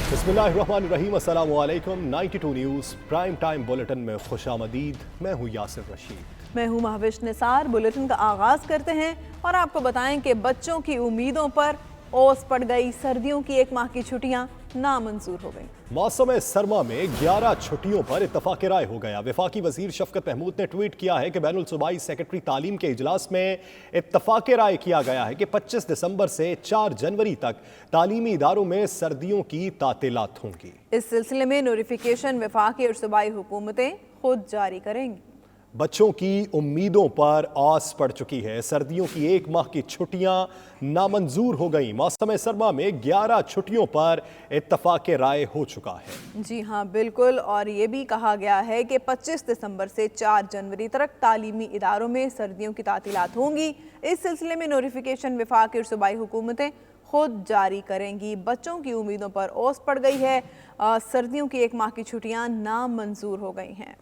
बिस्मिल्लाहिर्रहमानिर्रहीम, अस्सलाम वालेकुम। 92 न्यूज़ प्राइम टाइम बुलेटिन में खुशामदीद। मैं हूँ यासिर रशीद। मैं हूँ महविश निसार। बुलेटिन का आगाज़ करते हैं और आपको बताएं कि बच्चों की उम्मीदों पर ओस पड़ गई। सर्दियों की एक माह की छुट्टियां नामंजूर हो गई। मौसम सरमा में 11 छुट्टियों पर इत्तफाक राय हो गया। वफाकी वजीर शफकत महमूद ने ट्वीट किया है कि बैनुल सूबाई सेक्रेटरी तालीम के इजलास में इत्तफाक राय किया गया है कि 25 दिसंबर से 4 जनवरी तक तालीमी इदारों में सर्दियों की तातीलात होंगी। इस सिलसिले में नोटिफिकेशन वफाकी और सूबाई हुकूमतें खुद जारी करेंगी। बच्चों की उम्मीदों पर आस पड़ चुकी है। सर्दियों की एक माह की छुट्टियां नामंजूर हो गई। मौसम सरमा में 11 छुट्टियों पर इत्तफाक राय हो चुका है। जी हाँ, बिल्कुल। और ये भी कहा गया है कि 25 दिसंबर से 4 जनवरी तक तालीमी इदारों में सर्दियों की तातीलात होंगी। इस सिलसिले में नोटिफिकेशन वफाकी और सूबाई हुकूमतें खुद जारी करेंगी। बच्चों की उम्मीदों पर ओस पड़ गई है। सर्दियों की एक माह की छुट्टियां नामंजूर हो गई हैं।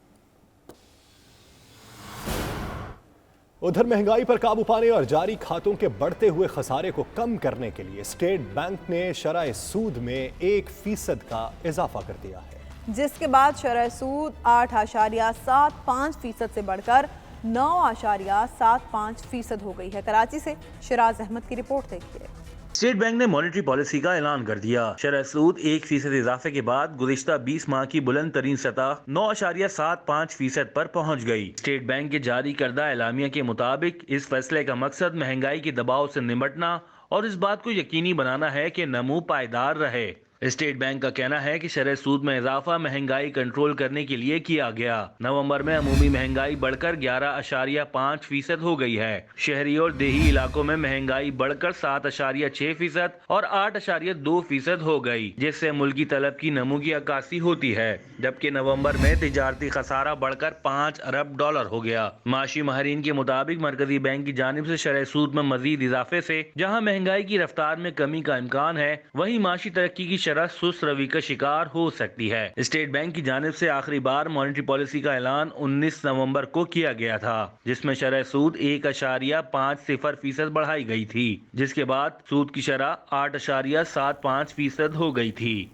उधर महंगाई पर काबू पाने और जारी खातों के बढ़ते हुए खसारे को कम करने के लिए स्टेट बैंक ने शरह सूद में 1% का इजाफा कर दिया है, जिसके बाद शरह सूद 8.75% से बढ़कर 9.75% हो गई है। कराची से शिराज अहमद की रिपोर्ट देखिए। स्टेट बैंक ने मॉनेटरी पॉलिसी का ऐलान कर दिया। शरह सूद 1% इजाफे के बाद गुज़िश्ता 20 माह की बुलंद तरीन सतह 9.75% पर पहुंच गई। स्टेट बैंक के जारी करदा एलामिया के मुताबिक इस फैसले का मकसद महंगाई के दबाव से निपटना और इस बात को यकीनी बनाना है कि नमू पायदार रहे। स्टेट बैंक का कहना है कि शरह सूद में इजाफा महंगाई कंट्रोल करने के लिए किया गया। नवंबर में अमूमी महंगाई बढ़कर 11.5% हो गई है। शहरी और देही इलाकों में महंगाई बढ़कर 7.6% और 8.2% हो गई, जिससे मुल्की तलब की नमू की अक्कासी होती है। जबकि नवंबर में तिजारती खसारा बढ़कर $5 अरब हो गया। माशी माहरीन के मुताबिक मरकजी बैंक की जानिब से शरह सूद में मजीद इजाफे से जहाँ महंगाई की रफ्तार में कमी का इम्कान है, वहीं माशी तरक्की की शरह सुस्त रवि का शिकार हो सकती है। स्टेट बैंक की जानिब से आखिरी बार मॉनेटरी पॉलिसी का ऐलान 19 नवंबर को किया गया था, जिसमें शरह सूद 1.50% बढ़ाई गई थी, जिसके बाद सूद की शरह 8.75% हो गई थी।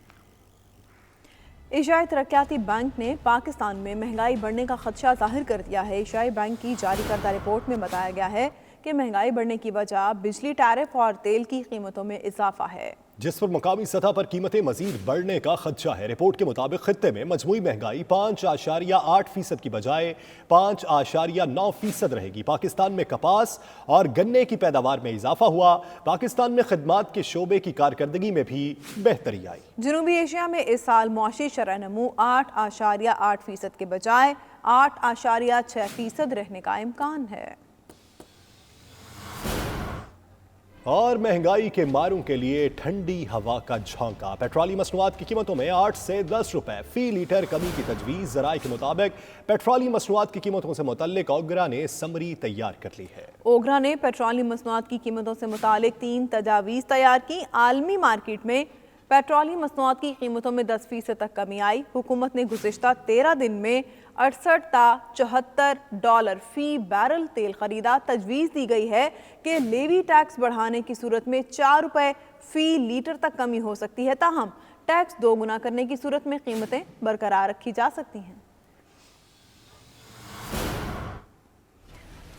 एशियाई तरक्याती बैंक ने पाकिस्तान में महंगाई बढ़ने का खदशा जाहिर कर दिया है। एशियाई बैंक की जारी करदा रिपोर्ट में बताया गया है कि महंगाई बढ़ने की वजह बिजली टैरिफ और तेल की कीमतों में इजाफा है, जिस पर मुकामी सतह पर कीमतें मजीद बढ़ने का खदशा है। रिपोर्ट के मुताबिक खित्ते में मजमूई महंगाई 5.8% की बजाय 5.9% रहेगी। पाकिस्तान में कपास और गन्ने की पैदावार में इजाफा हुआ। पाकिस्तान में खिदमात के शोबे की कारकर्दगी में भी बेहतरी आई। जनूबी एशिया में इस साल मुआशी शरह नमू 8.8% के बजाय 8.6% रहने का इम्कान है। और महंगाई के मारों के लिए ठंडी हवा का झोंका। पेट्रोलियम मसनूआत की कीमतों में 8 से 10 रुपए फी लीटर कमी की तजवीज़। ज़राए के मुताबिक पेट्रोलियम मसनूआत की कीमतों से मुतल्लिक ओगरा ने समरी तैयार कर ली है। ओगरा ने पेट्रोलियम मसनूआत की कीमतों से मुतालिक 3 तजावीज़ तैयार की। आलमी मार्केट में पेट्रोलियम मसनूआत की कीमतों में 10% तक कमी आई। हुकूमत ने गुज़िश्ता 13 दिन में 68 ता $74 फी बैरल तेल खरीदा। तजवीज़ दी गई है कि लेवी टैक्स बढ़ाने की सूरत में 4 रुपए फी लीटर तक कमी हो सकती है। ताहम टैक्स 2 गुना करने की सूरत में कीमतें बरकरार रखी जा सकती हैं।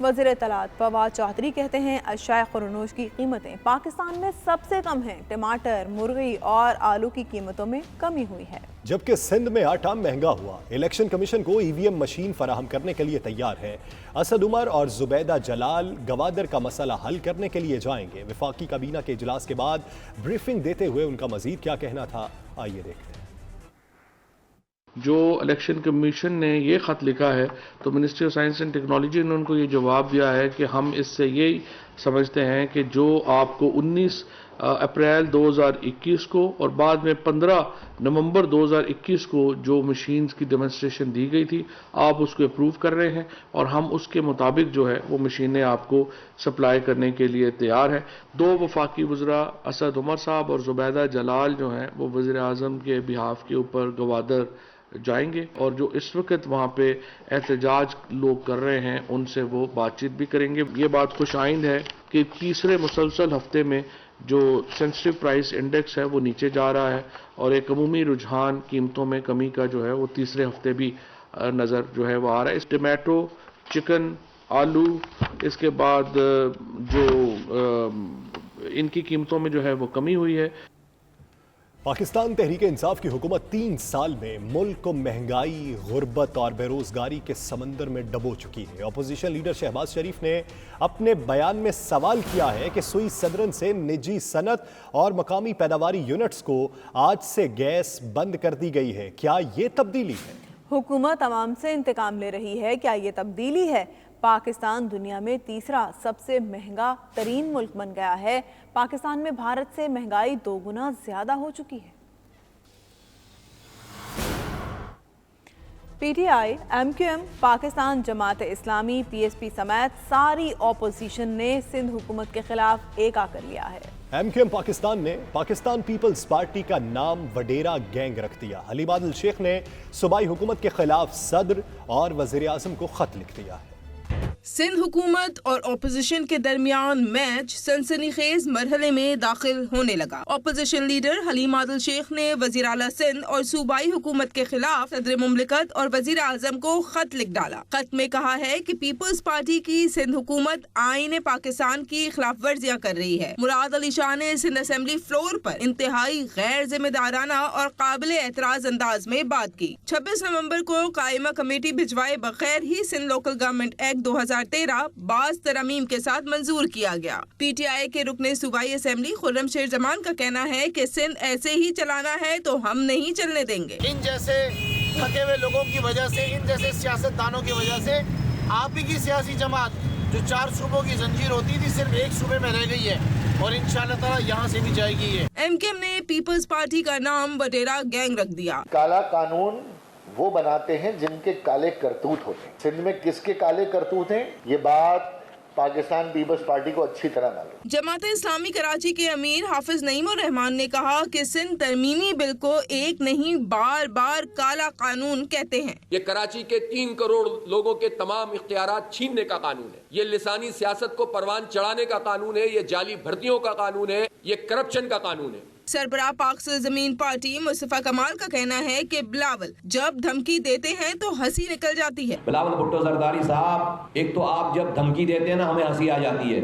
वज़ीर इत्तलात फवाद चौधरी कहते हैं अशाए खुरनोश की कीमतें पाकिस्तान में सबसे कम हैं। टमाटर, मुर्गी और आलू की कीमतों में कमी हुई है। जबकि सिंध में आटा महंगा हुआ। इलेक्शन कमीशन को ईवीएम मशीन फराहम करने के लिए तैयार है। असद उमर और जुबैदा जलाल गवादर का मसला हल करने के लिए जाएंगे। वफाकी काबीना के इजलास के बाद ब्रीफिंग देते हुए उनका मजीद क्या कहना था, आइए देखते हैं। जो इलेक्शन कमीशन ने ये ख़त लिखा है तो ministry of science and technology ने उनको ये जवाब दिया है कि हम इससे ये समझते हैं कि जो आपको 19 अप्रैल 2021 को और बाद में 15 नवंबर 2021 को जो मशीन्स की डेमोन्स्ट्रेशन दी गई थी, आप उसको अप्रूव कर रहे हैं और हम उसके मुताबिक जो है वो मशीनें आपको सप्लाई करने के लिए तैयार है। 2 वफाकी वज़रा असद उमर साहब और जुबैदा जलाल जो हैं वो वज़ीर आज़म के बिहाफ के ऊपर गवादर जाएंगे और जो इस वक्त वहाँ पे एहतजाज लोग कर रहे हैं उनसे वो बातचीत भी करेंगे। ये बात खुश आइंद है कि तीसरे मुसलसल हफ्ते में جو سینسٹیو پرائس انڈیکس ہے وہ نیچے جا رہا ہے اور ایک عمومی رجحان قیمتوں میں کمی کا جو ہے وہ تیسرے ہفتے بھی نظر جو ہے وہ آ رہا ہے. ٹمیٹو، چکن، آلو، اس کے بعد جو ان کی قیمتوں میں جو ہے وہ کمی ہوئی ہے. پاکستان تحریک انصاف کی حکومت 3 سال میں ملک کو مہنگائی، غربت اور بے روزگاری کے سمندر میں ڈبو چکی ہے. اپوزیشن لیڈر شہباز شریف نے اپنے بیان میں سوال کیا ہے کہ سوئی سدرن سے نجی صنعت اور مقامی پیداواری یونٹس کو آج سے گیس بند کر دی گئی ہے. کیا یہ تبدیلی ہے؟ حکومت عوام سے انتقام لے رہی ہے. کیا یہ تبدیلی ہے؟ پاکستان دنیا میں تیسرا سب سے مہنگا ترین ملک بن گیا ہے. پاکستان میں بھارت سے مہنگائی 2 گنا زیادہ ہو چکی ہے. P T I, M Q M, Pakistan Jamaat Islami, P S P سمیت ساری اپوزیشن نے سندھ حکومت کے خلاف ایک آ کر لیا ہے. ایم کیو ایم پاکستان نے پاکستان پیپلز پارٹی کا نام وڈیرا گینگ رکھ دیا. حلیم عادل شیخ نے صوبائی حکومت کے خلاف صدر اور وزیر اعظم کو خط لکھ دیا ہے. سندھ حکومت اور اپوزیشن کے درمیان میچ سنسنی خیز مرحلے میں داخل ہونے لگا. اپوزیشن لیڈر حلیم عادل شیخ نے وزیر اعلیٰ سندھ اور صوبائی حکومت کے خلاف صدر مملکت اور وزیر اعظم کو خط لکھ ڈالا. خط میں کہا ہے کہ پیپلز پارٹی کی سندھ حکومت آئین پاکستان کی خلاف ورزیاں کر رہی ہے. مراد علی شاہ نے سندھ اسمبلی فلور پر انتہائی غیر ذمہ دارانہ اور قابل اعتراض انداز میں بات کی. 26 نومبر کو قائمہ کمیٹی بھجوائے بغیر ہی سندھ لوکل گورنمنٹ ایکٹ 2013 بعض ترامیم کے ساتھ منظور کیا گیا. پی ٹی آئی کے رکن صوبائی اسمبلی خرم شیر زمان کا کہنا ہے کہ سندھ ایسے ہی چلانا ہے تو ہم نہیں چلنے دیں گے. ان جیسے تھکے ہوئے لوگوں کی وجہ سے، ان جیسے سیاست دانوں کی وجہ سے آپ ہی کی سیاسی جماعت جو 4 صوبوں کی زنجیر ہوتی تھی صرف ایک صوبے میں رہ گئی ہے اور انشاءاللہ تعالی یہاں سے بھی جائے گی. ایم کیو ایم نے پیپلز پارٹی کا نام وڈیرا گینگ رکھ دیا. کالا قانون وہ بناتے ہیں جن کے کالے کرتوت ہوتے ہیں. سندھ میں کس کے کالے کرتوت ہیں یہ بات پاکستان پیپلز پارٹی کو اچھی طرح معلوم. جماعت اسلامی کراچی کے امیر حافظ نعیم الرحمان نے کہا کہ سندھ ترمیمی بل کو ایک نہیں بار بار کالا قانون کہتے ہیں. یہ کراچی کے 3 کروڑ لوگوں کے تمام اختیارات چھیننے کا قانون ہے. یہ لسانی سیاست کو پروان چڑھانے کا قانون ہے. یہ جعلی بھرتیوں کا قانون ہے. یہ کرپشن کا قانون ہے. سربراہ پاک زمین پارٹی مصطفیٰ کمال کا کہنا ہے کہ بلاول جب دھمکی دیتے ہیں تو ہنسی نکل جاتی ہے. بلاول بھٹو زرداری صاحب، ایک تو آپ جب دھمکی دیتے ہیں نا ہمیں ہنسی آ جاتی ہے.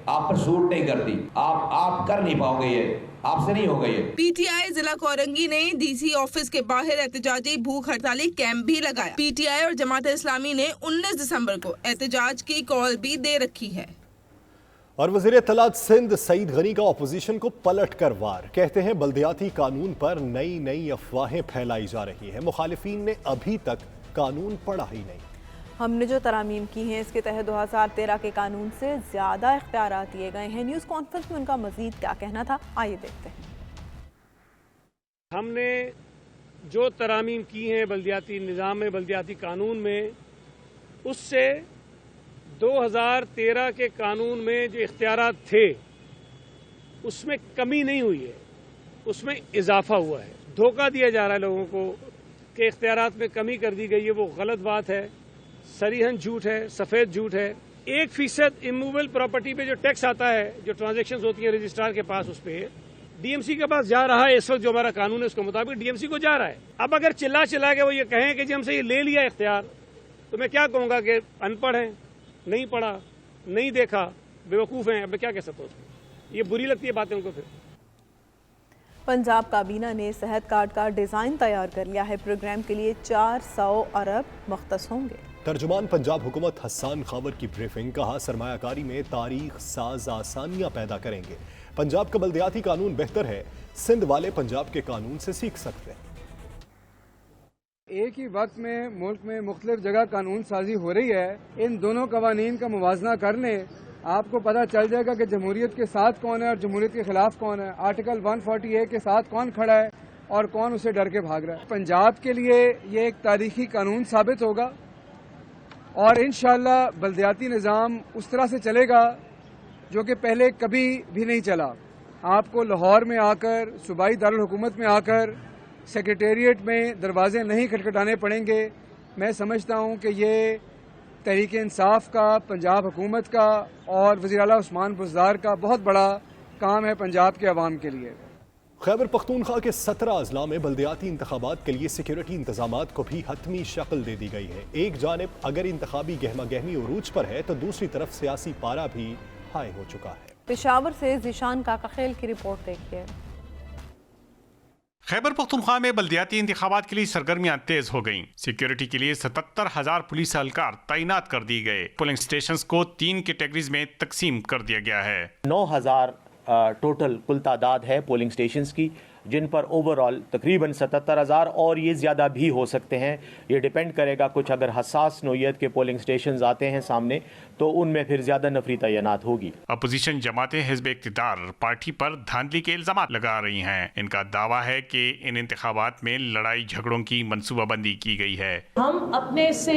آپ پر سوٹ نہیں کرتی. آپ کر نہیں پاؤ گے، یہ آپ سے نہیں ہوگا. یہ پی ٹی آئی ضلع کورنگی نے ڈی سی آفس کے باہر احتجاجی بھوک ہڑتالی کیمپ بھی لگایا. پی ٹی آئی اور جماعت اسلامی نے 19 دسمبر کو احتجاج کی کال بھی دے رکھی ہے. اور وزیر اطلاعات سندھ سعید غنی کا اپوزیشن کو پلٹ کر وار. کہتے ہیں بلدیاتی قانون پر نئی افواہیں پھیلائی جا رہی ہیں. مخالفین نے ابھی تک قانون پڑھا ہی نہیں. ہم نے جو ترامیم کی ہیں اس کے تحت 2013 کے قانون سے زیادہ اختیارات دیے گئے ہیں. نیوز کانفرنس میں ان کا مزید کیا کہنا تھا، آئیے دیکھتے ہیں. ہم نے جو ترامیم کی ہیں بلدیاتی نظام میں، بلدیاتی قانون میں، اس سے 2013 کے قانون میں جو اختیارات تھے اس میں کمی نہیں ہوئی ہے، اس میں اضافہ ہوا ہے. دھوکہ دیا جا رہا ہے لوگوں کو کہ اختیارات میں کمی کر دی گئی ہے. وہ غلط بات ہے، صریحاً جھوٹ ہے، سفید جھوٹ ہے. 1% اموویبل پراپرٹی پہ جو ٹیکس آتا ہے، جو ٹرانزیکشنز ہوتی ہیں رجسٹرار کے پاس، اس پہ ڈی ایم سی کے پاس جا رہا ہے. اس وقت جو ہمارا قانون ہے اس کے مطابق ڈی ایم سی کو جا رہا ہے. اب اگر چلا کے وہ یہ کہیں کہ جی ہم سے یہ لے لیا اختیار، تو میں کیا کہوں گا کہ ان پڑھ ہیں، نہیں پڑھا، نہیں دیکھا، بیوقوف ہیں. اب میں کیا کہہ سکتا ہوں؟ یہ بری لگتی ہے باتیں ان کو. پھر پنجاب کابینہ نے صحت کارڈ کا ڈیزائن تیار کر لیا ہے. پروگرام کے لیے 400 ارب مختص ہوں گے. ترجمان پنجاب حکومت حسان خاور کی بریفنگ. کہا سرمایہ کاری میں تاریخ ساز آسانیاں پیدا کریں گے. پنجاب کا بلدیاتی قانون بہتر ہے، سندھ والے پنجاب کے قانون سے سیکھ سکتے ہیں. ایک ہی وقت میں ملک میں مختلف جگہ قانون سازی ہو رہی ہے. ان دونوں قوانین کا موازنہ کر لیں، آپ کو پتہ چل جائے گا کہ جمہوریت کے ساتھ کون ہے اور جمہوریت کے خلاف کون ہے. آرٹیکل 140A کے ساتھ کون کھڑا ہے اور کون اسے ڈر کے بھاگ رہا ہے. پنجاب کے لیے یہ ایک تاریخی قانون ثابت ہوگا اور انشاءاللہ بلدیاتی نظام اس طرح سے چلے گا جو کہ پہلے کبھی بھی نہیں چلا. آپ کو لاہور میں آ کر، صوبائی دارالحکومت میں آ کر سیکریٹریٹ میں دروازے نہیں کھٹکھٹانے پڑیں گے. میں سمجھتا ہوں کہ یہ تحریک انصاف کا، پنجاب حکومت کا اور وزیر اعلیٰ عثمان بزدار کا بہت بڑا کام ہے پنجاب کے عوام کے لیے. خیبر پختونخوا کے 17 اضلاع میں بلدیاتی انتخابات کے لیے سیکیورٹی انتظامات کو بھی حتمی شکل دے دی گئی ہے. ایک جانب اگر انتخابی گہما گہمی عروج پر ہے تو دوسری طرف سیاسی پارا بھی ہائی ہو چکا ہے. پشاور سے ذیشان کاکا خیل کی رپورٹ دیکھیے. خیبر پختونخوا میں بلدیاتی انتخابات کے لیے سرگرمیاں تیز ہو گئیں. سیکیورٹی کے لیے 77,000 پولیس اہلکار تعینات کر دیے گئے. پولنگ سٹیشنز کو 3 کیٹیگریز میں تقسیم کر دیا گیا ہے. 9,000 ٹوٹل کل تعداد ہے پولنگ سٹیشنز کی، جن پر اوورال تقریباً 77,000 اور یہ زیادہ بھی ہو سکتے ہیں. یہ ڈیپینڈ کرے گا، کچھ اگر حساس نوعیت کے پولنگ سٹیشنز آتے ہیں سامنے تو ان میں پھر زیادہ نفری تعینات ہوگی. اپوزیشن جماعتیں حزب اقتدار پارٹی پر دھاندلی کے الزامات لگا رہی ہیں. ان کا دعویٰ ہے کہ ان انتخابات میں لڑائی جھگڑوں کی منصوبہ بندی کی گئی ہے. ہم اپنے سے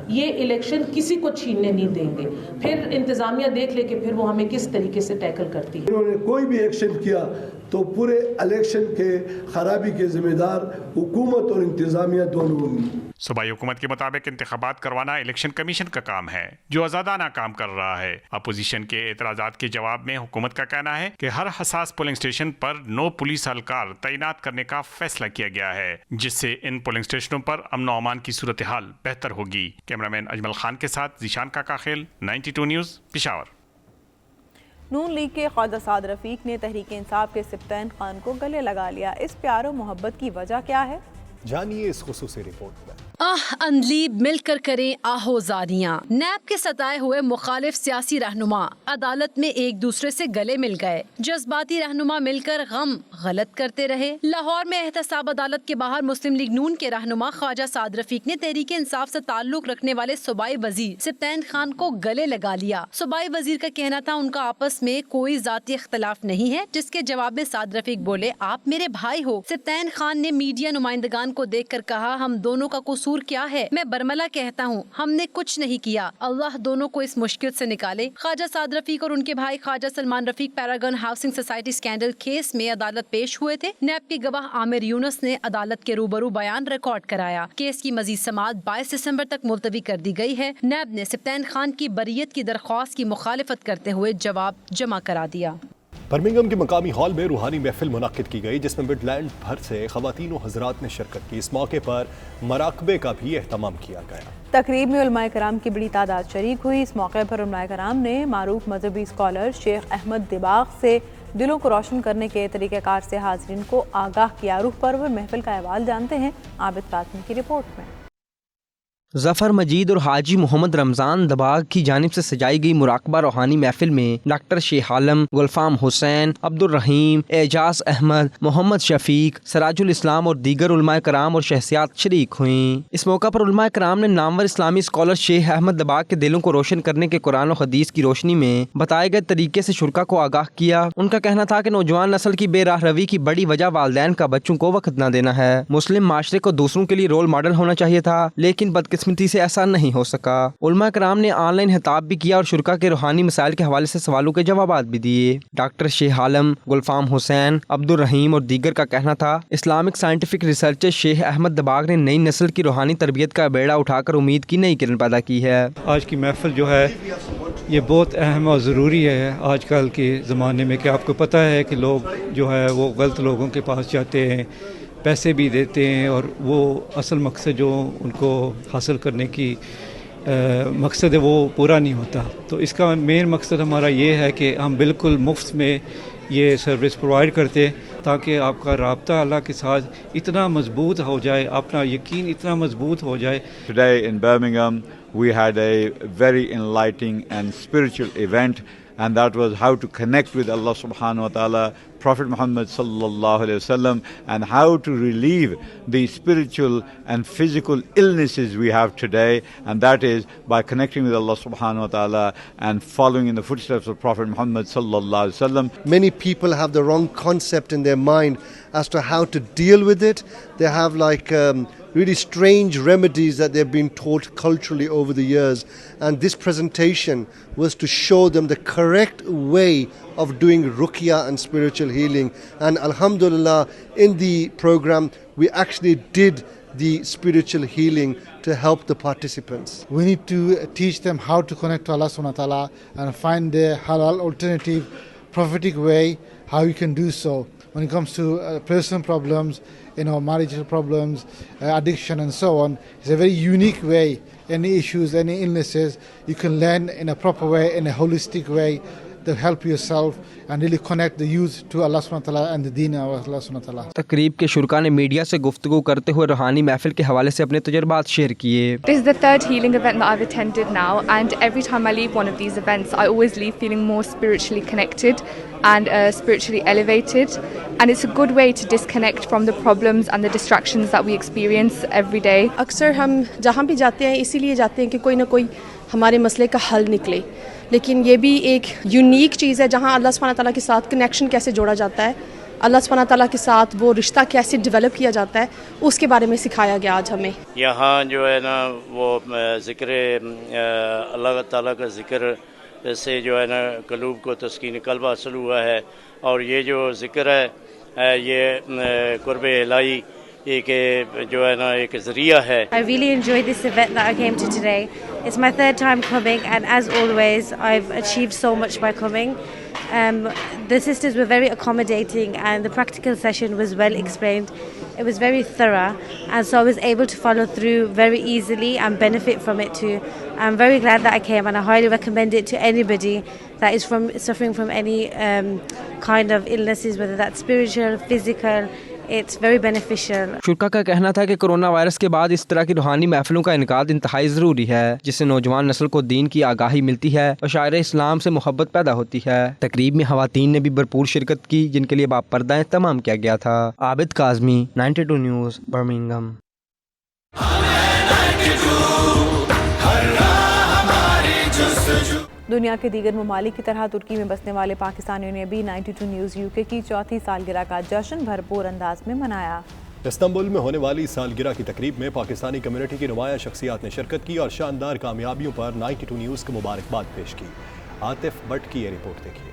یہ الیکشن کسی کو چھیننے نہیں دیں گے. پھر انتظامیہ دیکھ لے کہ پھر وہ ہمیں کس طریقے سے ٹیکل کرتی ہے. انہوں نے کوئی بھی ایکشن کیا تو پورے الیکشن کے خرابی کے ذمہ دار حکومت اور انتظامیہ دونوں ہوں گی. صوبائی حکومت کے مطابق انتخابات کروانا الیکشن کمیشن کا کام ہے، جو آزادانہ کام کر رہا ہے. اپوزیشن کے اعتراضات کے جواب میں حکومت کا کہنا ہے کہ ہر حساس پولنگ سٹیشن پر 9 پولیس اہلکار تعینات کرنے کا فیصلہ کیا گیا ہے، جس سے ان پولنگ سٹیشنوں پر امن و امان کی صورتحال بہتر ہوگی. کیمرامین اجمل خان کے ساتھ ذیشان کاکا خیل، 92 نیوز، پشاور. نون لیگ کے خواجہ سعد رفیق نے تحریک انصاف کے سبطین خان کو گلے لگا لیا. اس پیار و محبت کی وجہ کیا ہے؟ جانیے اس خصوصی رپورٹ میں. اندلیب مل کر کریں آہوزاریاں. نیب کے ستائے ہوئے مخالف سیاسی رہنما عدالت میں ایک دوسرے سے گلے مل گئے. جذباتی رہنما مل کر غم غلط کرتے رہے. لاہور میں احتساب عدالت کے باہر مسلم لیگ نون کے رہنما خواجہ سعد رفیق نے تحریک انصاف سے تعلق رکھنے والے صوبائی وزیر سبطین خان کو گلے لگا لیا. صوبائی وزیر کا کہنا تھا ان کا آپس میں کوئی ذاتی اختلاف نہیں ہے، جس کے جواب میں سعد رفیق بولے آپ میرے بھائی ہو. سبطین خان نے میڈیا نمائندگان کو دیکھ کر کہا ہم دونوں کا قصور کیا ہے؟ میں برملا کہتا ہوں ہم نے کچھ نہیں کیا، اللہ دونوں کو اس مشکل سے نکالے. خواجہ سعد رفیق اور ان کے بھائی خواجہ سلمان رفیق پیراگن ہاؤسنگ سوسائٹی اسکینڈل کیس میں عدالت پیش ہوئے تھے. نیب کے گواہ عامر یونس نے عدالت کے روبرو بیان ریکارڈ کرایا. کیس کی مزید سماعت 22 دسمبر تک ملتوی کر دی گئی ہے. نیب نے سبطین خان کی بریت کی درخواست کی مخالفت کرتے ہوئے جواب جمع کرا دیا. برمنگھم کے مقامی ہال میں روحانی محفل منعقد کی گئی، جس میں مڈ لینڈ بھر سے خواتین و حضرات نے شرکت کی. اس موقع پر مراقبے کا بھی اہتمام کیا گیا. تقریب میں علماء کرام کی بڑی تعداد شریک ہوئی. اس موقع پر علماء کرام نے معروف مذہبی اسکالر شیخ احمد دباغ سے دلوں کو روشن کرنے کے طریقہ کار سے حاضرین کو آگاہ کیا. روح پرور محفل کا احوال جانتے ہیں عابد فاطمی کی رپورٹ میں. ظفر مجید اور حاجی محمد رمضان دباغ کی جانب سے سجائی گئی مراقبہ روحانی محفل میں ڈاکٹر شیخ عالم، گلفام حسین، عبد الرحیم، اعجاز احمد، محمد شفیق، سراج الاسلام اور دیگر علماء کرام اور شخصیات شریک ہوئیں. اس موقع پر علماء کرام نے نامور اسلامی اسکالر شیخ احمد دباغ کے دلوں کو روشن کرنے کے قرآن و حدیث کی روشنی میں بتائے گئے طریقے سے شرکا کو آگاہ کیا. ان کا کہنا تھا کہ نوجوان نسل کی بے راہ روی کی بڑی وجہ والدین کا بچوں کو وقت نہ دینا ہے. مسلم معاشرے کو دوسروں کے لیے رول ماڈل ہونا چاہیے تھا، لیکن بدقسمتی سے ایسا نہیں ہو سکا. علماء کرام نے آن لائن خطاب بھی کیا اور شرکا کے روحانی مسائل کے حوالے سے سوالوں کے جوابات بھی دیے. ڈاکٹر شیخ عالم، گلفام حسین، عبد الرحیم اور دیگر کا کہنا تھا اسلامک سائنٹیفک ریسرچر شیخ احمد دباغ نے نئی نسل کی روحانی تربیت کا بیڑا اٹھا کر امید کی نئی کرن پیدا کی ہے. آج کی محفل جو ہے یہ بہت اہم اور ضروری ہے آج کل کے زمانے میں، کہ آپ کو پتہ ہے کہ لوگ جو ہے وہ غلط لوگوں کے پاس جاتے ہیں، پیسے بھی دیتے ہیں اور وہ اصل مقصد جو ان کو حاصل کرنے کی مقصد ہے وہ پورا نہیں ہوتا. تو اس کا مین مقصد ہمارا یہ ہے کہ ہم بالکل مفت میں یہ سروس پرووائڈ کرتے تاکہ آپ کا رابطہ اللہ کے ساتھ اتنا مضبوط ہو جائے، اپنا یقین اتنا مضبوط ہو جائے. Today in Birmingham we had a very enlightening and spiritual event, and that was how to connect with Allah subhanahu wa ta'ala, Prophet Muhammad sallallahu alayhi wasallam, and how to relieve the spiritual and physical illnesses we have today, and that is by connecting with Allah subhanahu wa ta'ala and following in the footsteps of Prophet Muhammad sallallahu alayhi wasallam. Many people have the wrong concept in their mind as to how to deal with it. They have really strange remedies that they've been taught culturally over the years, and this presentation was to show them the correct way of doing ruqya and spiritual healing. And alhamdulillah, in the program we actually did the spiritual healing to help the participants. We need to teach them how to connect to Allah subhanahu wa ta'ala and find the halal alternative prophetic way how you can do so. When it comes to personal problems, marital problems, addiction and so on, it's a very unique way. Any issues, any illnesses, you can learn in a proper way, in a holistic way, to help yourself and really connect the youth to Allah subhanahu wa ta'ala and the deen of Allah subhanahu wa ta'ala. तकरीब के शुरका ने media से गुफ्तगू करते हुए रूहानी महफिल के हवाले से अपने तजुर्बात शेयर किए. This is the third healing event that I've attended now, and every time I leave one of these events, I always leave feeling more spiritually connected and spiritually elevated, and it's a good way to disconnect from the problems and the distractions that we experience every day. अक्सर हम जहाँ भी जाते हैं इसीलिए जाते हैं कि कोई ना कोई हमारे मसले का हल निकले, लेकिन ये भी एक यूनिक चीज़ है जहाँ अल्लाह सुब्हानहू तआला के साथ कनेक्शन कैसे जोड़ा जाता है, अल्लाह सुब्हानहू तआला के साथ वो रिश्ता कैसे डेवलप किया जाता है, उसके बारे में सिखाया गया आज हमें. यहाँ जो है ना वो ज़िक्र अल्लाह ताला का ज़िक्र से जो है ना कलूब को तस्कीन कल्ब हासिल हुआ है, और ये जो ज़िक्र है ये कुर्ब इलाही एक जो है ना एक ज़रिया है. I really enjoyed this event that I came to today. It's my third time coming, and as always I've achieved so much by coming. The sisters were very accommodating and the practical session was well explained. It was very thorough, and so I was able to follow through very easily and benefit from it too. I'm very glad that I came, and I highly recommend it to anybody that is suffering from any kind of illnesses, whether that's spiritual, physical. It's very beneficial. शुरका का कहना था कि corona virus के बाद इस तरह की रूहानी महफिलों का इनकाद इंतहाई ज़रूरी है, जिससे नौजवान नस्ल को दीन की आगाही मिलती है और शायर इस्लाम से मोहब्बत पैदा होती है. तकरीब में ख़वातीन ने भी भरपूर शिरकत की, जिनके लिए बापर्दा एहतमाम किया गया था. Abid Kazmi, 92 news, Birmingham. दुनिया के दीगर ममालिक की तरह तुर्की में बसने वाले पाकिस्तानियों ने भी 92 न्यूज़ यूके की चौथी सालगिरह का जश्न भरपूर अंदाज में मनाया. इस्तांबुल में होने वाली सालगिरह की तकरीब में पाकिस्तानी कम्युनिटी की नुमाया शख्सियात ने शिरकत की और शानदार कामयाबियों पर 92 न्यूज़ को मुबारकबाद पेश की. आतिफ भट्ट की ये रिपोर्ट देखिए.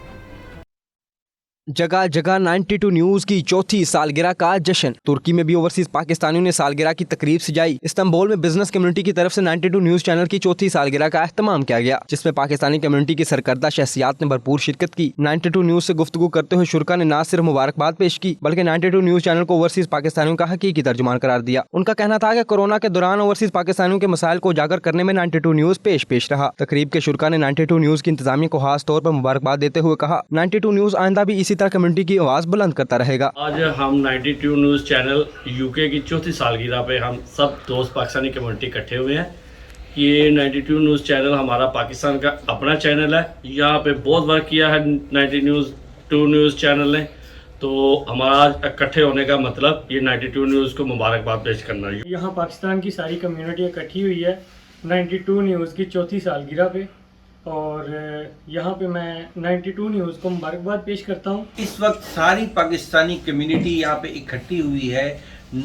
जगह जगह 92 न्यूज़ की चौथी सालगिरह का जश्न. तुर्की में भी ओवरसीज पाकिस्तानियों ने सालगिरह की तकरीब सजाई. इस्तांबुल में बिजनेस कम्युनिटी की तरफ से 92 न्यूज़ चैनल की चौथी सालगिरह का एहतमाम किया गया, जिसमें पाकिस्तानी कम्युनिटी की सरकर्दा शख्सियात ने भरपूर शिरकत की. 92 न्यूज़ से गुफ्तगू करते हुए शुरका ने न सिर्फ मुबारकबाद पेश की, बल्कि 92 न्यूज़ चैनल को ओवरसीज पाकिस्तानियों का हकीकी तर्जुमान करार दिया. उनका कहना था कि कोरोना के दौरान ओवरसीज पाकिस्तानियों के मसाइल को उजागर करने में 92 न्यूज़ पेश रहा. तकरीब के शुरका ने 92 न्यूज़ की इंतजामिया को खास तौर पर मुबारकबाद देते हुए कहा, 92 न्यूज़ आइंदा भी इसी तरह कम्युनिटी की बुलंद करता रहेगा. आज हम 92 न्यूज़ चैनल यूके की चौथी सालगिरह पे हम सब दोस्त पाकिस्तानी कम्युनिटी इकट्ठे हुए हैं. ये 92 न्यूज़ चैनल हमारा पाकिस्तान का अपना चैनल है. यहाँ पे बहुत वर्क किया है 92 न्यूज़ चैनल ने, तो हमारा इकट्ठे होने का मतलब ये 92 न्यूज़ को मुबारकबाद पेश करना है. यहाँ पाकिस्तान की सारी कम्युनिटी इकट्ठी हुई है 92 न्यूज़ की चौथी सालगिरह पे, और यहाँ पे मैं 92 न्यूज़ को मुबारकबाद पेश करता हूँ. इस वक्त सारी पाकिस्तानी कम्युनिटी यहाँ पे इकट्ठी हुई है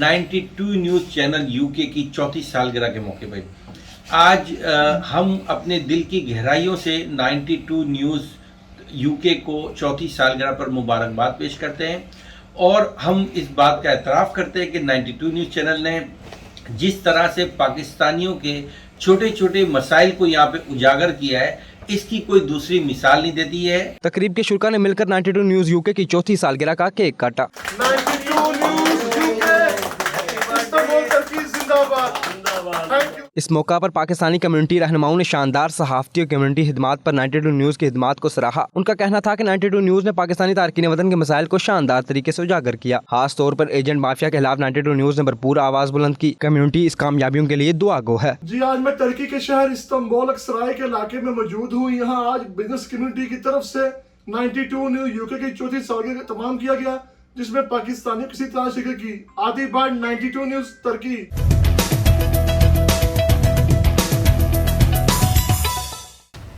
92 न्यूज़ चैनल यूके की चौथी सालगिरह के मौके पर. आज हम अपने दिल की गहराइयों से 92 न्यूज़ यूके को चौथी सालगिरह पर मुबारकबाद पेश करते हैं, और हम इस बात का एतराफ़ करते हैं कि 92 न्यूज़ चैनल ने जिस तरह से पाकिस्तानियों के छोटे छोटे मसाइल को यहाँ पे उजागर किया है, इसकी कोई दूसरी मिसाल नहीं देती है. तकरीब के शुरका ने मिलकर 92 न्यूज़ यूके की चौथी सालगिरह का केक काटा. 92 न्यूज़ यूके, इस्तांबुल तुर्की जिंदाबाद. इस मौका पर पाकिस्तानी कम्युनिटी रहनुमाओं ने शानदार सहाफ़ती और कम्युनिटी खिदमात पर 92 न्यूज़ की खिदमात को सराहा. उनका कहना था कि 92 न्यूज़ ने पाकिस्तानी तारकीन वतन के मसाइल को शानदार तरीके से उजागर किया. खास तौर पर एजेंट माफिया के खिलाफ 92 न्यूज़ ने भरपूर आवाज़ बुलंद की. कम्युनिटी इस कामयाबियों के लिए दुआ गो है. जी, आज मैं तुर्की के शहर इस्तांबुल अक्सराय के इलाके में मौजूद हूँ. यहाँ आज बिजनेस कम्युनिटी की तरफ से 92 न्यूज़ यूके की चौथी सालगिरह का तमाम किया गया, जिसमें पाकिस्तानियों किसी तरह शिरकत की. आती बार 92 न्यूज़ तुर्की.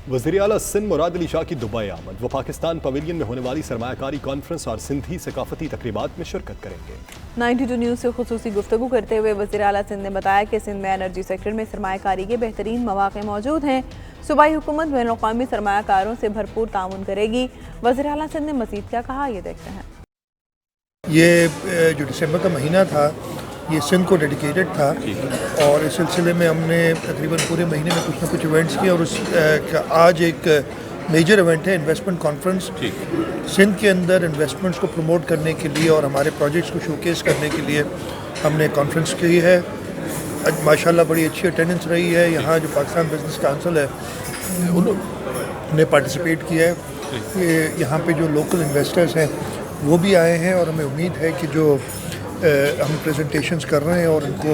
वज़ीर आला सिंध मुराद अली शाह की दुबई आमद. वो पाकिस्तान पवेलियन में होने वाली सरमायाकारी कॉन्फ्रेंस और सिंधी सकाफती तकरीबात में शिरकत करेंगे. 92 न्यूज़ से खुसूसी गुफ्तगू करते हुए वज़ीर आला सिंध ने बताया कि सिंध में एनर्जी सेक्टर में सरमायाकारी के बेहतरीन मौक़े मौजूद हैं. सूबाई हुकूमत बैनुल-अक़वामी सरमायाकारों से भरपूर ताउन करेगी. वज़ीर आला सिंध ने मज़ीद क्या कहा, ये देखते हैं. ये जो दिसंबर का महीना था ये सिंध को डेडिकेटेड था, और इस सिलसिले में हमने तकरीबन पूरे महीने में कुछ ना कुछ इवेंट्स किए, और आज एक मेजर इवेंट है इन्वेस्टमेंट कॉन्फ्रेंस। सिंध के अंदर इन्वेस्टमेंट्स को प्रमोट करने के लिए और हमारे प्रोजेक्ट्स को शोकेस करने के लिए हमने कॉन्फ्रेंस की है। आज माशाल्लाह बड़ी अच्छी अटेंडेंस रही है। यहाँ जो पाकिस्तान बिजनेस काउंसिल है उन्होंने पार्टिसिपेट किया है। यहाँ पे जो लोकल इन्वेस्टर्स हैं वो भी आए हैं और हमें उम्मीद है कि जो हम प्रेजेंटेशंस कर रहे हैं और उनको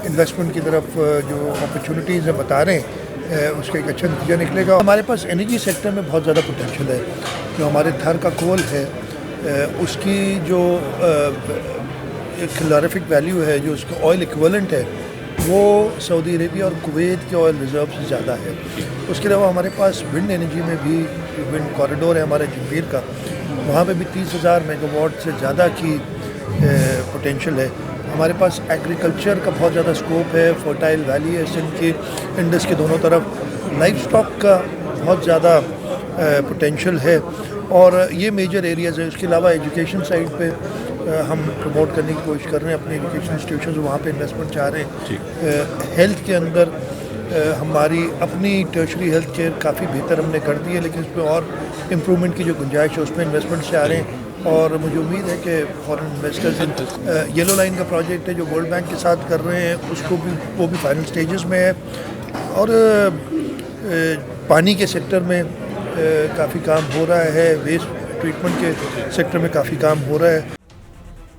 इन्वेस्टमेंट की तरफ जो अपॉर्चुनिटीज़ बता रहे हैं उसका एक अच्छा नतीजा निकलेगा। हमारे पास एनर्जी सेक्टर में बहुत ज़्यादा पोटेंशियल है। जो हमारे थर का कोल है उसकी जो कैलोरीफिक वैल्यू है, जो उसका ऑयल इक्विवेलेंट है, वो सऊदी अरेबिया और कुवैत के ऑयल रिजर्व से ज़्यादा है। उसके अलावा हमारे पास विंड एनर्जी में भी विंड कॉरिडोर है हमारे जंबीर का, वहाँ पे भी 30,000 मेगावाट से ज़्यादा की पोटेंशियल है। हमारे पास एग्रीकल्चर का बहुत ज़्यादा स्कोप है। फर्टाइल वैली है सिंध की, इंडस के दोनों तरफ। लाइफ स्टॉक का बहुत ज़्यादा पोटेंशियल है और ये मेजर एरियाज़ है। उसके अलावा एजुकेशन साइड पे हम प्रमोट करने की कोशिश कर रहे हैं। अपने एजुकेशन इंस्टीट्यूशन वहाँ पे इन्वेस्टमेंट चाह रहे हैं। हेल्थ के अंदर हमारी अपनी टर्शरी हेल्थ केयर काफ़ी बेहतर हमने कर दी है, लेकिन उसमें और इम्प्रूवमेंट की जो गुंजाइश है उसमें इन्वेस्टमेंट से आ रहे हैं। और मुझे उम्मीद है कि फॉरेन इन्वेस्टर्स येलो लाइन का प्रोजेक्ट है जो वर्ल्ड बैंक के साथ कर रहे हैं, उसको भी वो भी फाइनल स्टेजेस में है। और पानी के सेक्टर में काफ़ी काम हो रहा है। वेस्ट ट्रीटमेंट के सेक्टर में काफ़ी काम हो रहा है।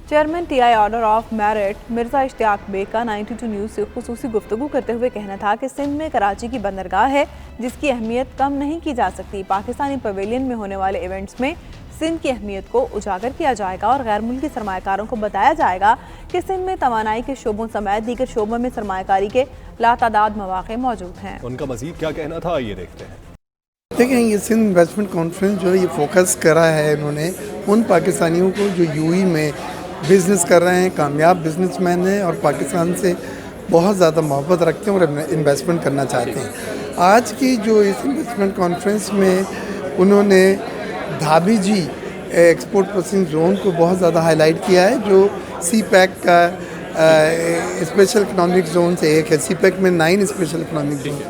Chairman TI order of merit Mirza Ishtiaq Baig का 92 न्यूज़ से खुसूसी गुफ्तगू करते हुए कहना था कि सिंध में कराची की बंदरगाह है जिसकी अहमियत कम नहीं की जा सकती। पाकिस्तानी पवेलियन में होने वाले इवेंट्स में सिंध की अहमियत को उजागर किया जाएगा और गैर मुल्की सरमाकारों को बताया जाएगा कि सिंध में तवानाई के शोबों समेत दीगर शोबों में सरमाकारी के लातादाद मौके मौजूद हैं। उनका मज़ीद क्या कहना था, ये देखते हैं। देखें, ये सिंध इन्वेस्टमेंट कॉन्फ्रेंस जो है ये फोकस करा है इन्होंने उन पाकिस्तानियों को जो यूएई में बिज़नेस कर रहे हैं, कामयाब बिजनेसमैन हैं और पाकिस्तान से बहुत ज़्यादा मोहब्बत रखते हैं और इन्वेस्टमेंट करना चाहते हैं। आज की जो इस इन्वेस्टमेंट कॉन्फ्रेंस में उन्होंने धाबी जी एक्सपोर्ट प्रोसेसिंग जोन को बहुत ज़्यादा हाईलाइट किया है, जो सी पैक का स्पेशल इकनॉमिक जोन से एक है। सी पैक में 9 स्पेशल इकनॉमिक जोन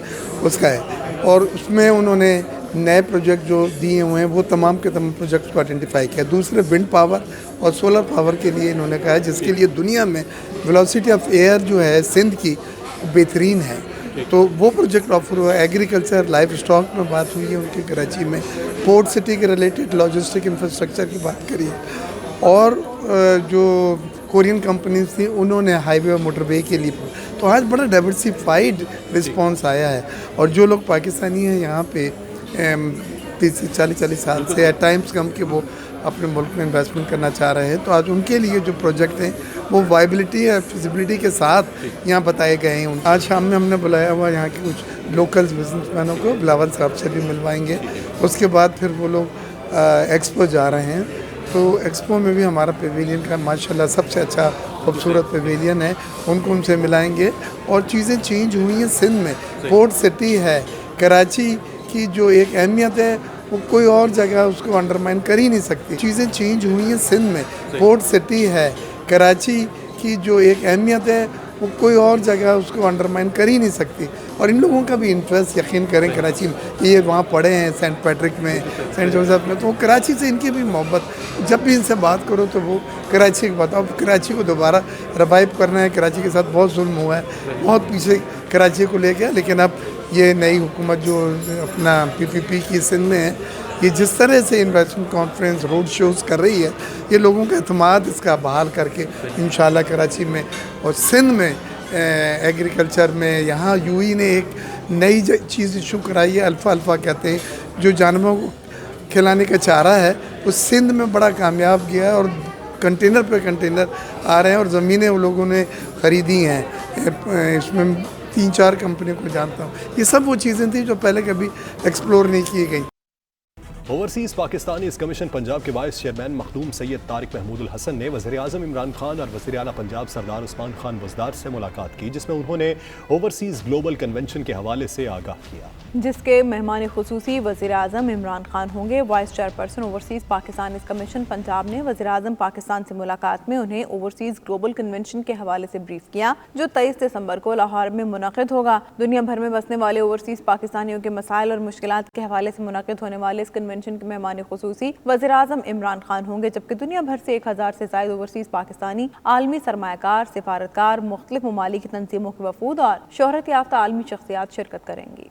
उसका है और उसमें उन्होंने नए प्रोजेक्ट जो दिए हुए हैं वो तमाम के तमाम प्रोजेक्ट्स को आइडेंटिफाई किया। दूसरे विंड पावर और सोलर पावर के लिए इन्होंने कहा है, जिसके लिए दुनिया में वेलोसिटी ऑफ एयर जो है सिंध की बेहतरीन है, तो वो प्रोजेक्ट ऑफर हुआ। एग्रीकल्चर, लाइफ स्टॉक में बात हुई है उनकी कराची में, पोर्ट सिटी के रिलेटेड लॉजिस्टिक इंफ्रास्ट्रक्चर की बात करी है और जो कोरियन कंपनीज थी उन्होंने हाईवे और मोटरवे के लिए। तो आज बड़ा डाइवर्सिफाइड रिस्पॉन्स आया है और जो लोग पाकिस्तानी हैं यहाँ पे 30-40 साल से एट टाइम्स कम के वो अपने मुल्क में इन्वेस्टमेंट करना चाह रहे हैं, तो आज उनके लिए जो प्रोजेक्ट हैं वो वाइबिलिटी और फिजिबिलिटी के साथ यहाँ बताए गए हैं। आज शाम में हमने बुलाया हुआ यहाँ के कुछ लोकल्स बिजनेसमैनों को, बिलावल साहब से भी मिलवाएंगे। उसके बाद फिर वो लोग एक्सपो जा रहे हैं, तो एक्सपो में भी हमारा पेवेलियन का माशाल्लाह सबसे अच्छा खूबसूरत पेवेलियन है, उनसे मिलाएंगे। और चीज़ें चेंज हुई हैं सिंध में, पोर्ट सिटी है, कराची की जो एक अहमियत है वो कोई और जगह उसको अंडरमाइन कर ही नहीं सकती। चीज़ें चेंज हुई हैं सिंध में, पोर्ट सिटी है, कराची की जो एक अहमियत है वो कोई और जगह उसको अंडरमाइन कर ही नहीं सकती। और इन लोगों का भी इंटरेस्ट यकीन करें कराची में, ये वहाँ पढ़े हैं सेंट पैट्रिक में, सेंट जोसेफ में, तो वो कराची से इनकी भी मोहब्बत, जब भी इनसे बात करो तो वो कराची की बात। अब कराची को दोबारा रिवाइव करना है, कराची के साथ बहुत जुल्म हुआ है, बहुत पीछे कराची को ले गया, लेकिन अब ये नई हुकूमत जो अपना PPP की सिंध में है, ये जिस तरह से इन्वेस्टमेंट कॉन्फ्रेंस रोड शोज़ कर रही है, ये लोगों का एतमाद इसका बहाल करके इंशाल्लाह कराची में और सिंध में एग्रीकल्चर में, यहाँ यूएई ने एक नई चीज़ इशू कराई है, अल्फ़ा कहते हैं, जो जानवरों को खिलाने का चारा है, वो सिंध में बड़ा कामयाब गया है और कंटेनर पे कंटेनर आ रहे हैं और ज़मीनें वो लोगों ने ख़रीदी हैं। इसमें 3-4 कंपनियों को जानता हूँ। ये सब वो चीज़ें थी जो पहले कभी एक्सप्लोर नहीं की गई। ओवरसीज पाकिस्तानी कमीशन पंजाब के वाइस चेयरमैन मखदूम सैयद तारिक महमूद उल हसन ने वज़ीर आज़म इमरान खान और वज़ीर आला पंजाब सरदार उस्मान खान बुज़दार से मुलाकात की, जिसमें उन्होंने ओवरसीज ग्लोबल कन्वेंशन के हवाले से आगाह किया, जिसके मेहमान खुसूसी वज़ीर आज़म इमरान खान होंगे। Vice chairperson overseas Pakistani commission Punjab ने वज़ीर आज़म पाकिस्तान से मुलाकात में उन्हें ओवरसीज ग्लोबल कन्वेंशन के हवाले से ब्रीफ किया, जो 23 दिसंबर को लाहौर में मुनक़िद होगा। दुनिया भर में बसने वाले ओवरसीज पाकिस्तानियों के मसाइल और मुश्किलात के हवाले से मुनक़िद होने वाले इस कन्वेंशन के मेहमान खुसूसी वज़ीर आज़म इमरान खान होंगे, जबकि दुनिया भर से 1000 से ज़ायद ओवरसीज पाकिस्तानी आलमी सरमायाकार, सिफारतकार, मुख्तलिफ ममालिक की तंजीमों के वफूद और शोहरत याफ्ता आलमी शख्सियात शिरकत करेंगी।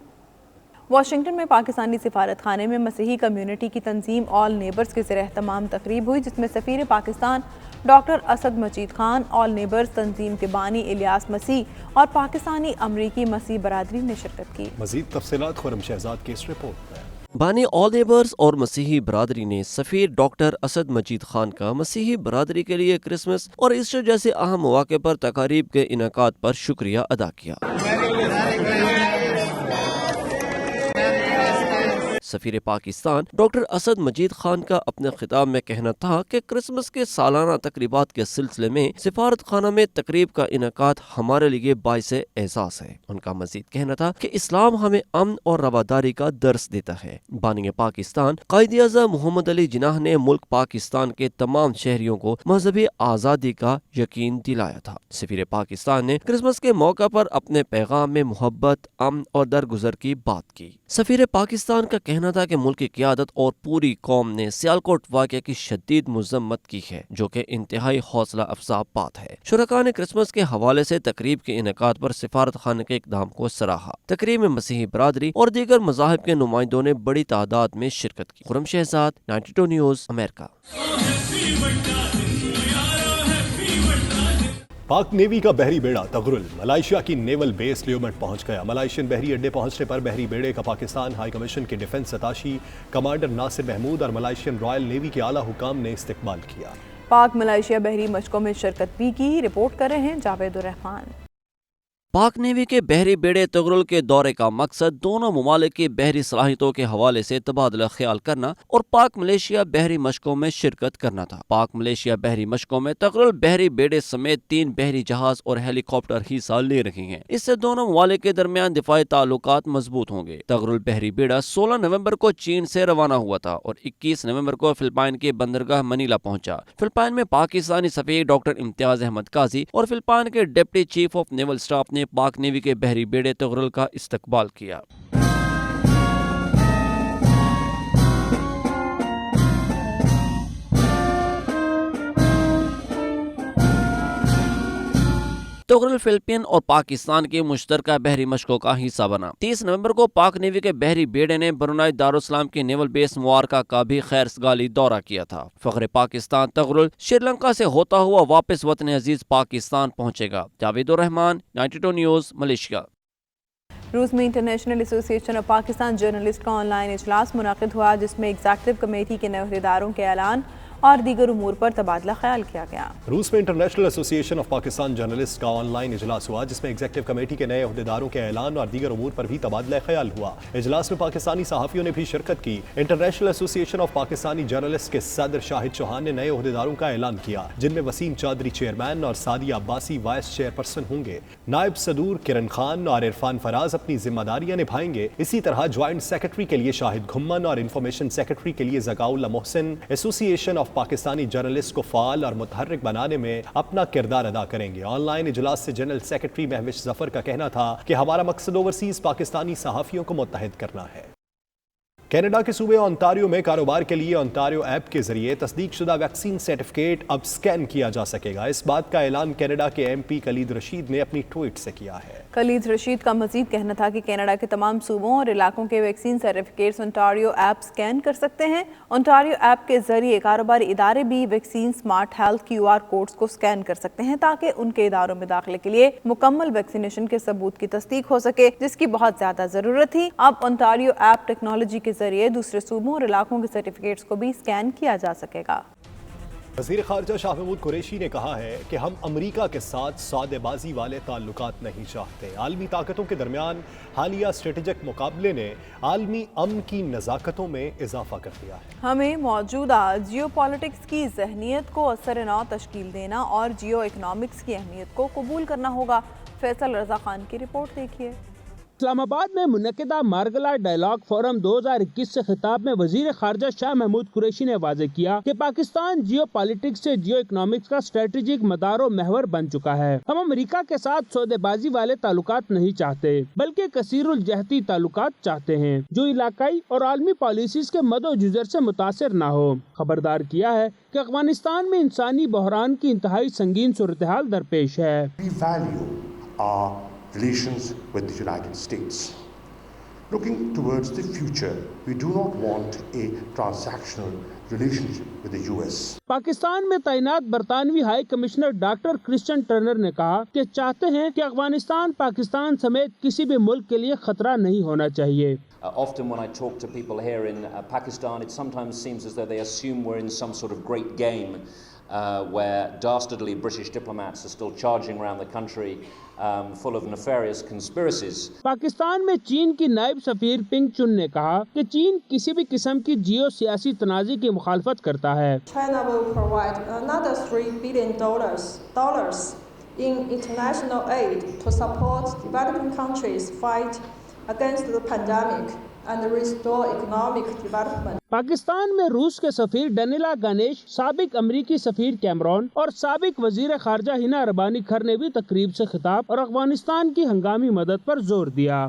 वाशिंगटन में पाकिस्तानी सिफारत खाने में मसीही कम्यूनिटी की तंजीम ऑल नेबर्स के ज़रिए तमाम तकरीब हुई, जिसमें सफ़ीर पाकिस्तान डॉक्टर असद मजीद खान, ऑल नेबर्स तंजीम के बानी इलियास मसीह और पाकिस्तानी अमरीकी मसीह बरादरी ने शिरकत की। मज़ीद तफसीलात खुरम शहजाद की इस रिपोर्ट में। बानी ऑल नेबर्स और मसीही बरादरी ने सफ़ीर डॉक्टर असद मजीद खान का मसीही बरादरी के लिए क्रिसमस और ईस्टर जैसे अहम मौके पर तकारीब के इनेकाद पर शुक्रिया अदा किया। सफ़ीर पाकिस्तान डॉक्टर असद मजीद खान का अपने खिताब में कहना था कि क्रिसमस के सालाना तकरीबात के सिलसिले में सिफारत खाना में तकरीब का इनेकाद हमारे लिए बाइस एहसास है। उनका मजीद कहना था कि इस्लाम हमें अमन और रवादारी का दर्स देता है। बानी पाकिस्तान कायद-ए-आज़म मोहम्मद अली जिन्नाह ने मुल्क पाकिस्तान के तमाम शहरियों को मजहबी आज़ादी का यकीन दिलाया था। सफ़ीर पाकिस्तान ने क्रिसमस के मौका पर अपने पैगाम में मोहब्बत, अमन और दरगुजर की बात की। सफ़ीर पाकिस्तान का कहना था कि मुल्क की क़यादत और पूरी कौम ने सियालकोट वाक़े की शदीद मज़म्मत की है, जो कि इंतहाई हौसला अफजा बात है। शुरका ने क्रिसमस के हवाले से तकरीब के इनेकाद पर सिफारत खाने के इक़दाम को सराहा। तकरीब में मसीही बरादरी और दीगर मज़ाहिब के नुमाइंदों ने बड़ी तादाद में शिरकत की। Khurram Shahzad, 92 news, America. Pak navy का बहरी बेड़ा तगरुल मलाइशिया की नेवल बेस लियोमेट पहुंच गया। मलाइशियन बहरी अड्डे पहुंचने पर बहरी बेड़े का पाकिस्तान हाई कमीशन के defence attaché commander Nasir Mahmood और मलाइशियन रॉयल नेवी के आला हुकाम ने इस्तकबाल किया। पाक मलाइशिया बहरी मशकों में शिरकत भी की। रिपोर्ट कर रहे हैं जावेद उर रहमान। पाक नेवी के बहरी बेड़े तगरुल के दौरे का मकसद दोनों ममालिक की बहरी सलाहियतों के हवाले से तबादला ख्याल करना और पाक मलेशिया बहरी मशकों में शिरकत करना था। पाक मलेशिया बहरी मशकों में तगरुल बहरी बेड़े समेत 3 बहरी जहाज और हेलीकॉप्टर हिस्सा ले रहे हैं। इससे दोनों ममालिक के दरमियान दिफाई ताल्लुकात मजबूत होंगे। तगरुल बहरी बेड़ा 16 नवंबर को चीन से रवाना हुआ था और 21 नवंबर को फिलिपाइन के बंदरगाह मनीला पहुंचा। फिलिपाइन में पाकिस्तानी सफीर डॉक्टर इम्तियाज अहमद काजी और फिलिपाइन के deputy chief of naval staff ने पाक नेवी के बहरी बेड़े तगरुल का इस्तकबाल किया। तगरुल फिलिपीन और पाकिस्तान की मुश्तरका बहरी मशकों का हिस्सा बना। 30 नवंबर को पाक नेवी के बहरी बेड़े ने ब्रुनाई दारुस्सलाम की नेवल बेस मुआरका का भी खैरसगाली दौरा किया था। फख्र पाकिस्तान तगरुल श्रीलंका से होता हुआ वापस वतन अजीज पाकिस्तान पहुंचेगा। जावेद उर रहमान, 92 न्यूज़, मलेशिया। रूस में international association of Pakistan journalist का ऑनलाइन इजलास मुनाकिद हुआ, जिसमें एग्जीक्यूटिव कमेटी के नए अहदेदारों के ऐलान और दीगर उमूर पर तबादला ख्याल किया गया। रूस में international association of Pakistan journalist का ऑनलाइन इजलास हुआ, जिसमें एग्जीक्यूटिव कमेटी के नए अहदेदारों के ऐलान और दीगर उमूर पर भी तबादला ख्याल हुआ। इजलास में पाकिस्तानी सहाफ़ियों ने भी शिरकत की। International association of Pakistani journalist के सदर शाहिद चौहान ने नए अहदेदारों का ऐलान किया, जिनमें वसीम चौधरी चेयरमैन और सादिया अब्बासी वाइस चेयरपर्सन होंगे। नायब सदूर किरण खान और इरफान फराज अपनी जिम्मेदारियां निभाएंगे। इसी तरह ज्वाइंट सेक्रेटरी के लिए शाहिद घुम्मन और इंफॉर्मेशन सेक्रेटरी के लिए Zakaullah Mohsin association of Pakistani journalist को फाल और मुतहर्रिक बनाने में अपना किरदार अदा करेंगे। ऑनलाइन इजलास से जनरल सेक्रेटरी महविश जफर का कहना था कि हमारा मकसद ओवरसीज पाकिस्तानी सहाफ़ियों को मुत्तहिद करना है। कनाडा के सूबे ओंटारियो में कारोबार के लिए ओंटारियो ऐप के जरिए तस्दीक शुदा वैक्सीन सर्टिफिकेट अब स्कैन किया जा सकेगा। इस बात का ऐलान कनाडा के MP खलीद रशीद ने अपनी ट्वीट से किया है। खलीद रशीद का मजीद कहना था कि कनाडा के तमाम सूबों और इलाकों के vaccine certificates Ontario app scan कर सकते हैं। ओंटारियो ऐप के जरिए कारोबारी इदारे भी vaccine smart health QR codes को स्कैन कर सकते हैं, ताकि उनके इदारों में दाखिले के लिए मुकम्मल वैक्सीनेशन के सबूत की तस्दीक हो सके, जिसकी बहुत ज्यादा जरूरत थी। अब ओंटारियो ऐप टेक्नोलॉजी के जरिए दूसरे सूबों और इलाकों के सर्टिफिकेट्स को भी स्कैन किया जा सकेगा। وزیر خارجہ شاہ محمود قریشی نے کہا ہے کہ ہم امریکہ کے ساتھ سودے بازی والے تعلقات نہیں چاہتے۔ عالمی طاقتوں کے درمیان حالیہ اسٹریٹجک مقابلے نے عالمی امن کی نزاکتوں میں اضافہ کر دیا ہے۔ ہمیں موجودہ جیو پالیٹکس کی ذہنیت کو اثر نو تشکیل دینا اور جیو اکنامکس کی اہمیت کو قبول کرنا ہوگا۔ فیصل رضا خان کی رپورٹ دیکھیے۔ اسلام آباد میں منعقدہ مارگلا ڈائیلاگ فورم 2021 سے خطاب میں وزیر خارجہ شاہ محمود قریشی نے واضح کیا کہ پاکستان جیو پالیٹکس سے جیو اکنامکس کا اسٹریٹجک مدار و محور بن چکا ہے۔ ہم امریکہ کے ساتھ سودے بازی والے تعلقات نہیں چاہتے بلکہ کثیر الجہتی تعلقات چاہتے ہیں جو علاقائی اور عالمی پالیسیز کے مد و جزر سے متاثر نہ ہو۔ خبردار کیا ہے کہ افغانستان میں انسانی بحران کی انتہائی سنگین صورتحال درپیش ہے۔ Relations with the United States. Looking towards the future, we do not want a transactional relationship with the US. Pakistan میں تعینات برطانوی high commissioner doctor Christian Turner نے کہا کہ چاہتے ہیں کہ افغانستان پاکستان سمیت کسی بھی ملک کے لیے خطرہ نہیں ہونا چاہیے۔ Often when I talk to people here in Pakistan, it sometimes seems as though they assume we're in some sort of great game where dastardly British diplomats are still charging around the country full of nefarious conspiracies. Pakistan میں چین کی نائب سفیر پنگ چن نے کہا کہ چین کسی بھی قسم کی جیو سیاسی تنازع کی مخالفت کرتا ہے۔ China will provide another $3 billion in international aid to support developing countries fight against the pandemic and restore economic development. Pakistan میں روس کے سفیر ڈینیلا گانیش، سابق امریکی سفیر کیمرون اور سابق وزیر خارجہ ہینا ربانی کھر نے بھی تقریب سے خطاب اور افغانستان کی ہنگامی مدد پر زور دیا۔